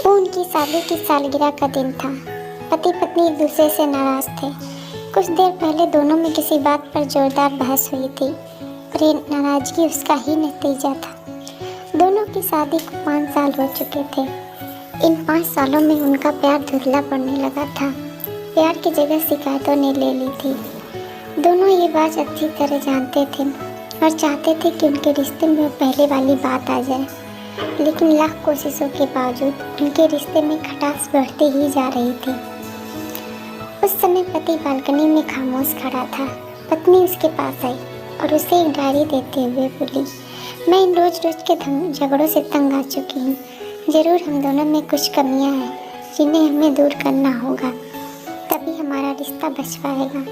वो उनकी शादी की सालगिरह का दिन था। पति पत्नी एक दूसरे से नाराज थे। कुछ देर पहले दोनों में किसी बात पर जोरदार बहस हुई थी और ये नाराजगी उसका ही नतीजा था। दोनों की शादी को 5 साल हो चुके थे। इन 5 सालों में उनका प्यार धुंधला पड़ने लगा था। प्यार की जगह शिकायतों ने ले ली थी। दोनों ये बात अच्छी तरह जानते थे और चाहते थे कि उनके रिश्ते में पहले वाली बात आ जाए, लेकिन लाख कोशिशों के बावजूद उनके रिश्ते में खटास बढ़ती ही जा रही थी। उस समय पति बालकनी में खामोश खड़ा था। पत्नी उसके पास आई और उसे एक डायरी देते हुए बोली, मैं इन रोज के झगड़ों से तंग आ चुकी हूँ। ज़रूर हम दोनों में कुछ कमियाँ हैं जिन्हें हमें दूर करना होगा, तभी हमारा रिश्ता बच पाएगा।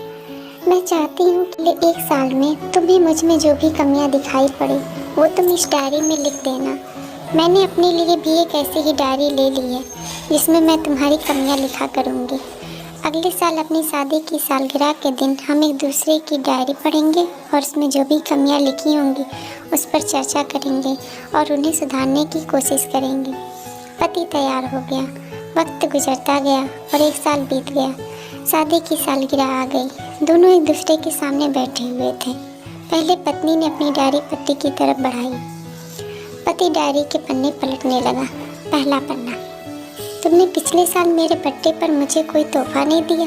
मैं चाहती हूँ कि 1 साल में तुम्हें मुझ में जो भी कमियाँ दिखाई पड़े वो तुम इस डायरी में लिख देना। मैंने अपने लिए भी एक ऐसी ही डायरी ले ली है जिसमें मैं तुम्हारी कमियाँ लिखा करूँगी। अगले साल अपनी शादी की सालगिरह के दिन हम एक दूसरे की डायरी पढ़ेंगे और उसमें जो भी कमियाँ लिखी होंगी उस पर चर्चा करेंगे और उन्हें सुधारने की कोशिश करेंगे। पति तैयार हो गया। वक्त गुजरता गया और 1 साल बीत गया। शादी की सालगिरह आ गई। दोनों एक दूसरे के सामने बैठे हुए थे। पहले पत्नी ने अपनी डायरी पति की तरफ बढ़ाई। पति डायरी के पन्ने पलटने लगा। पहला पन्ना, तुमने पिछले साल मेरे बर्थडे पर मुझे कोई तोहफा नहीं दिया।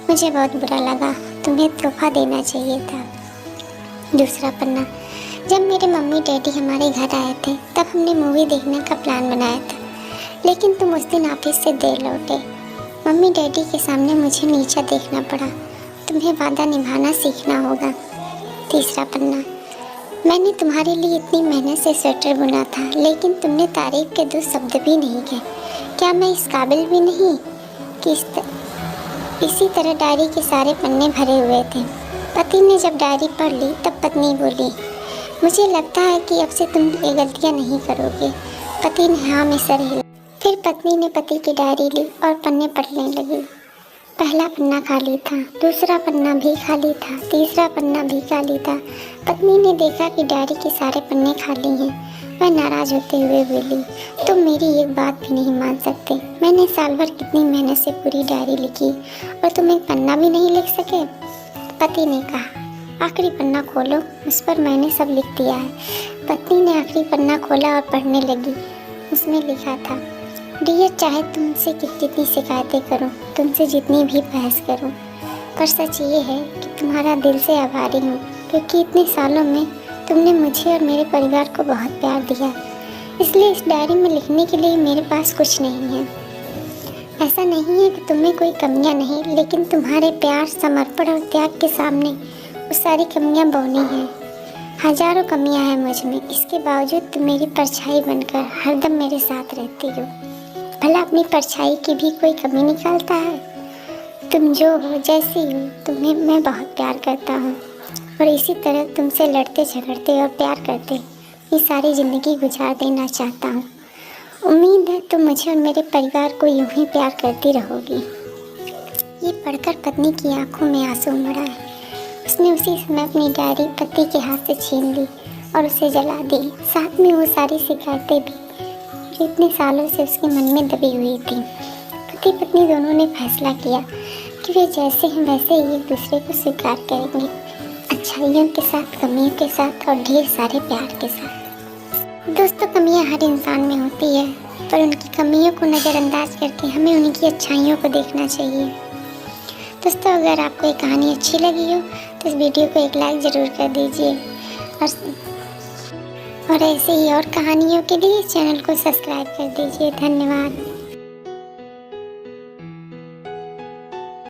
मुझे बहुत बुरा लगा, तुम्हें तोहफा देना चाहिए था। दूसरा पन्ना, जब मेरे मम्मी डैडी हमारे घर आए थे तब हमने मूवी देखने का प्लान बनाया था, लेकिन तुम उस दिन ऑफिस से देर लौटे। मम्मी डैडी के सामने मुझे नीचा देखना पड़ा। तुम्हें वादा निभाना सीखना होगा। तीसरा पन्ना, मैंने तुम्हारे लिए इतनी मेहनत से स्वेटर बुना था, लेकिन तुमने तारीफ के 2 शब्द भी नहीं कहे। क्या मैं इस काबिल भी नहीं कि इसी तरह डायरी के सारे पन्ने भरे हुए थे। पति ने जब डायरी पढ़ ली तब पत्नी बोली, मुझे लगता है कि अब से तुम ये गलतियाँ नहीं करोगे। पति ने हाँ में सर हिला। फिर पत्नी ने पति की डायरी ली और पन्ने पढ़ने लगी। पहला पन्ना खाली था, दूसरा पन्ना भी खाली था, तीसरा पन्ना भी खाली था। पत्नी ने देखा कि डायरी के सारे पन्ने खाली हैं। वह नाराज होते हुए बोली, तुम मेरी एक बात भी नहीं मान सकते। मैंने साल भर कितनी मेहनत से पूरी डायरी लिखी और तुम एक पन्ना भी नहीं लिख सके। पति ने कहा, आखिरी पन्ना खोलो, उस पर मैंने सब लिख दिया है। पत्नी ने आखिरी पन्ना खोला और पढ़ने लगी। उसमें लिखा था, डियर, चाहे तुमसे कितनी शिकायतें करूं, तुमसे जितनी भी बहस करूं, पर सच ये है कि तुम्हारा दिल से आभारी हूं, क्योंकि इतने सालों में तुमने मुझे और मेरे परिवार को बहुत प्यार दिया। इसलिए इस डायरी में लिखने के लिए मेरे पास कुछ नहीं है। ऐसा नहीं है कि तुम्हें कोई कमियां नहीं, लेकिन तुम्हारे प्यार, समर्पण और त्याग के सामने वो सारी कमियां बौनी हैं। हजारों कमियां हैं मुझ में, इसके बावजूद तुम मेरी परछाई बनकर हरदम मेरे साथ रहती हो। भला अपनी परछाई की भी कोई कमी निकालता है? तुम जो हो, जैसी हो, तुम्हें मैं बहुत प्यार करता हूँ और इसी तरह तुमसे लड़ते झगड़ते और प्यार करते ये सारी ज़िंदगी गुजार देना चाहता हूँ। उम्मीद है तुम मुझे और मेरे परिवार को यूं ही प्यार करती रहोगी। ये पढ़कर पत्नी की आंखों में आंसू उमड़ आए। उसने उसी समय अपनी डायरी पति के हाथ से छीन ली और उसे जला दी, साथ में वो सारी शिकायतें भी जो इतने सालों से उसके मन में दबी हुई थी। पति पत्नी दोनों ने फैसला किया कि वे जैसे हैं वैसे ही एक दूसरे को स्वीकार करेंगे, अच्छाइयों के साथ, कमियों के साथ और ढेर सारे प्यार के साथ। दोस्तों, कमियां हर इंसान में होती है, पर उनकी कमियों को नज़रअंदाज करके हमें उनकी अच्छाइयों को देखना चाहिए। दोस्तों, अगर आपको ये कहानी अच्छी लगी हो तो इस वीडियो को एक लाइक ज़रूर कर दीजिए और ऐसे ही और कहानियों के लिए चैनल को सब्सक्राइब कर दीजिए। धन्यवाद।